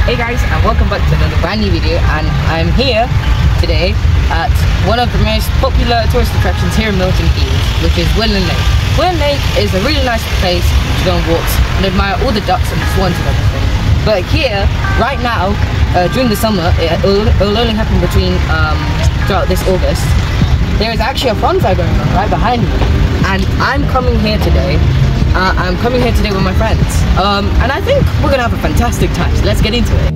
Hey guys, and welcome back to another brand new video, and I'm here today at one of the most popular tourist attractions here in Milton Keynes, which is Willen Lake. Willen Lake is a really nice place to go on walks and admire all the ducks and the swans and everything. But here, right now, during the summer, it will only happen between throughout this August. There is actually a fun fair going on right behind me, and I'm coming here today. I'm coming here today with my friends, and I think we're gonna have a fantastic time, so let's get into it.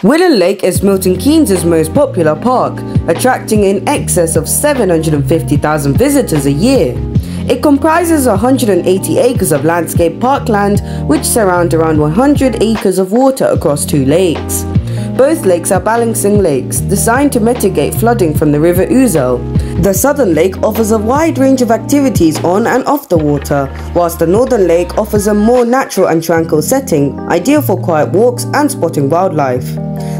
Willen Lake is Milton Keynes' most popular park, attracting in excess of 750,000 visitors a year. It comprises 180 acres of landscape parkland, which surround around 100 acres of water across two lakes. Both lakes are balancing lakes, designed to mitigate flooding from the River Ouzel. The southern lake offers a wide range of activities on and off the water, whilst the northern lake offers a more natural and tranquil setting, ideal for quiet walks and spotting wildlife.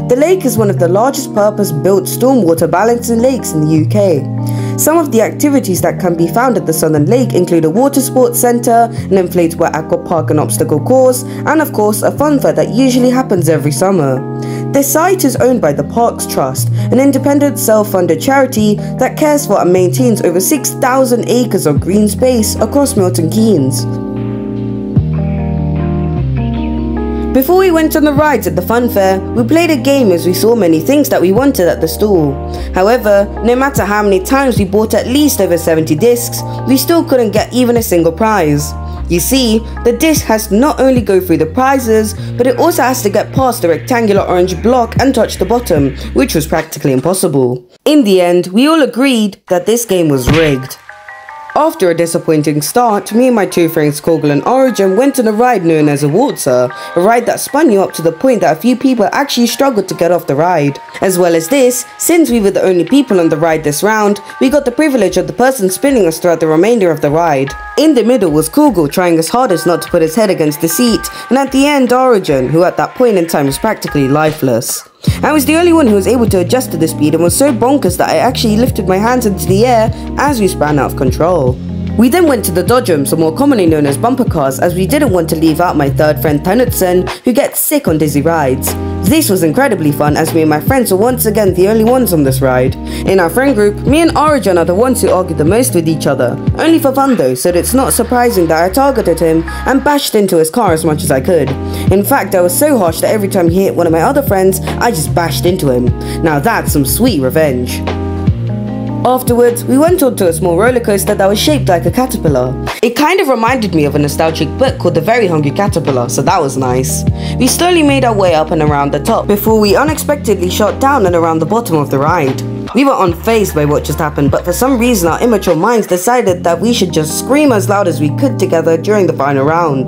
The lake is one of the largest purpose-built stormwater balancing lakes in the UK. Some of the activities that can be found at the Southern Lake include a water sports centre, an inflatable aqua park and obstacle course, and of course a fun fair that usually happens every summer. The site is owned by the Parks Trust, an independent self-funded charity that cares for and maintains over 6,000 acres of green space across Milton Keynes. Before we went on the rides at the fun fair, we played a game as we saw many things that we wanted at the stall. However, no matter how many times we bought at least over 70 discs, we still couldn't get even a single prize. You see, the disc has to not only go through the prizes, but it also has to get past the rectangular orange block and touch the bottom, which was practically impossible. In the end, we all agreed that this game was rigged. After a disappointing start, me and my two friends Kogel and Origin went on a ride known as a waltzer, a ride that spun you up to the point that a few people actually struggled to get off the ride. As well as this, since we were the only people on the ride this round, we got the privilege of the person spinning us throughout the remainder of the ride. In the middle was Kogel trying his hardest not to put his head against the seat, and at the end Origin, who at that point in time was practically lifeless. I was the only one who was able to adjust to the speed and was so bonkers that I actually lifted my hands into the air as we spun out of control. We then went to the dodgems, or more commonly known as bumper cars, as we didn't want to leave out my third friend Tanutsen, who gets sick on dizzy rides. This was incredibly fun as me and my friends were once again the only ones on this ride. In our friend group, me and Origin are the ones who argued the most with each other, only for fun though, so it's not surprising that I targeted him and bashed into his car as much as I could. In fact, I was so harsh that every time he hit one of my other friends, I just bashed into him. Now that's some sweet revenge. Afterwards, we went on to a small roller coaster that was shaped like a caterpillar. It kind of reminded me of a nostalgic book called The Very Hungry Caterpillar, so that was nice. We slowly made our way up and around the top before we unexpectedly shot down and around the bottom of the ride. We were unfazed by what just happened, but for some reason our immature minds decided that we should just scream as loud as we could together during the final round.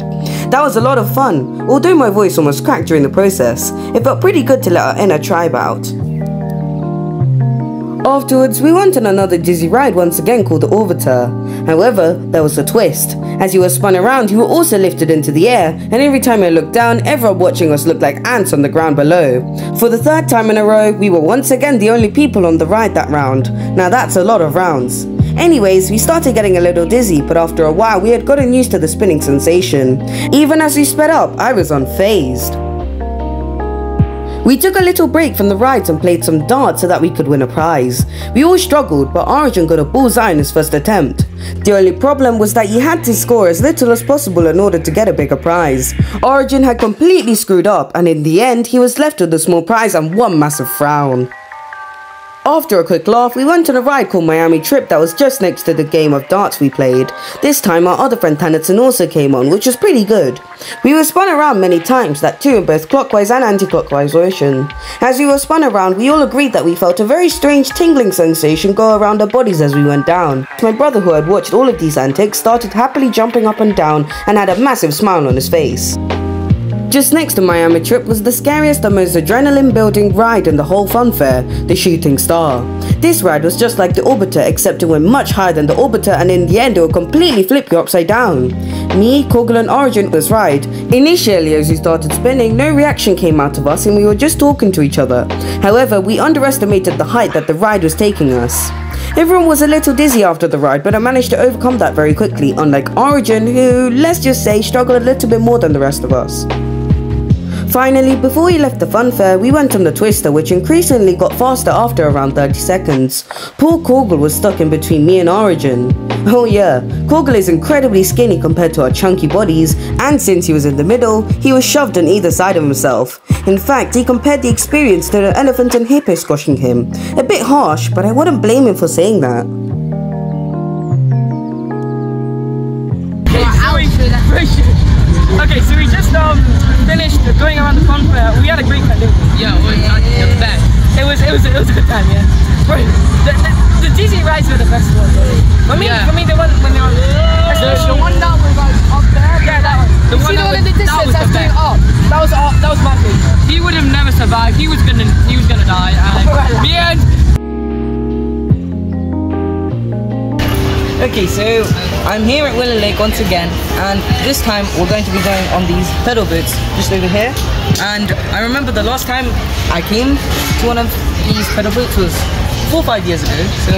That was a lot of fun, although my voice almost cracked during the process. It felt pretty good to let our inner tribe out. Afterwards, we went on another dizzy ride once again called the Orbiter. However, there was a twist. As you were spun around, you were also lifted into the air, and every time I looked down, everyone watching us looked like ants on the ground below. For the third time in a row, we were once again the only people on the ride that round. Now that's a lot of rounds. Anyways, we started getting a little dizzy, but after a while we had gotten used to the spinning sensation. Even as we sped up, I was unfazed. We took a little break from the rides and played some darts so that we could win a prize. We all struggled, but Origin got a bullseye in his first attempt. The only problem was that you had to score as little as possible in order to get a bigger prize. Origin had completely screwed up, and in the end he was left with a small prize and one massive frown. After a quick laugh, we went on a ride called Miami Trip that was just next to the game of darts we played. This time our other friend Tanutsen also came on, which was pretty good. We were spun around many times, that too in both clockwise and anti-clockwise motion. As we were spun around, we all agreed that we felt a very strange tingling sensation go around our bodies as we went down. My brother, who had watched all of these antics, started happily jumping up and down and had a massive smile on his face. Just next to Miami trip was the scariest and most adrenaline-building ride in the whole fun fair, the Shooting Star. This ride was just like the Orbiter, except it went much higher than the Orbiter, and in the end it would completely flip you upside down. Me, Kogel and Origin this ride. Initially, as we started spinning, no reaction came out of us and we were just talking to each other. However, we underestimated the height that the ride was taking us. Everyone was a little dizzy after the ride, but I managed to overcome that very quickly, unlike Origin, who, let's just say, struggled a little bit more than the rest of us. Finally, before we left the fun fair, we went on the Twister, which increasingly got faster after around 30 seconds. Poor Kogel was stuck in between me and Origin. Oh yeah, Kogel is incredibly skinny compared to our chunky bodies, and since he was in the middle, he was shoved on either side of himself. In fact, he compared the experience to an elephant and hippo squashing him. A bit harsh, but I wouldn't blame him for saying that. Okay, so we just finished going around the fun fair. We had a great time, didn't we? Yeah, well, the best. It was a good time, yeah. Right. The dizzy rides were the best ones. For me, the one when they were the one that was like up there. Yeah, that one. The one that was in the distance that's going up. That was my favorite. He would have never survived. He was gonna die. Me and okay, so I'm here at Willen Lake once again, and this time we're going to be going on these pedal boats just over here. And I remember the last time I came to one of these pedal boats was 4 or 5 years ago, so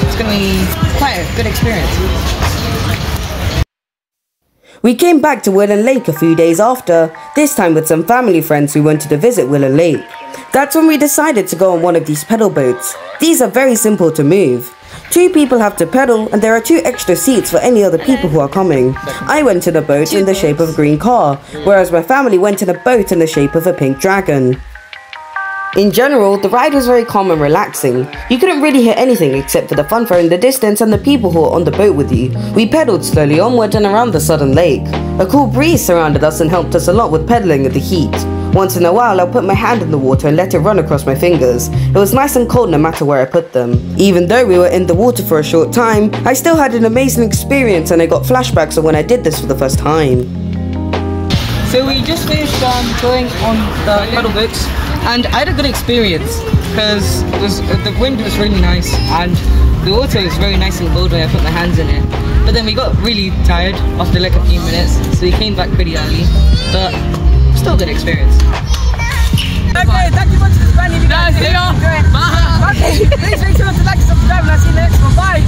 it's going to be quite a good experience. We came back to Willen Lake a few days after, this time with some family friends who wanted to visit Willen Lake. That's when we decided to go on one of these pedal boats. These are very simple to move. 2 people have to pedal, and there are 2 extra seats for any other people who are coming. I went in a boat in the shape of a green car, whereas my family went in a boat in the shape of a pink dragon. In general, the ride was very calm and relaxing. You couldn't really hear anything except for the funfair in the distance and the people who were on the boat with you. We pedaled slowly onward and around the southern lake. A cool breeze surrounded us and helped us a lot with pedaling in the heat. Once in a while, I'll put my hand in the water and let it run across my fingers. It was nice and cold no matter where I put them. Even though we were in the water for a short time, I still had an amazing experience, and I got flashbacks of when I did this for the first time. So we just finished going on the pedal boats, and I had a good experience because the wind was really nice and the water was very nice and cold when I put my hands in it. But then we got really tired after like a few minutes, so we came back pretty early, but still a good experience. Okay, thank you much for this brand new video. See ya. Bye. Okay, please make sure to like and subscribe, and I'll see you next one. Bye.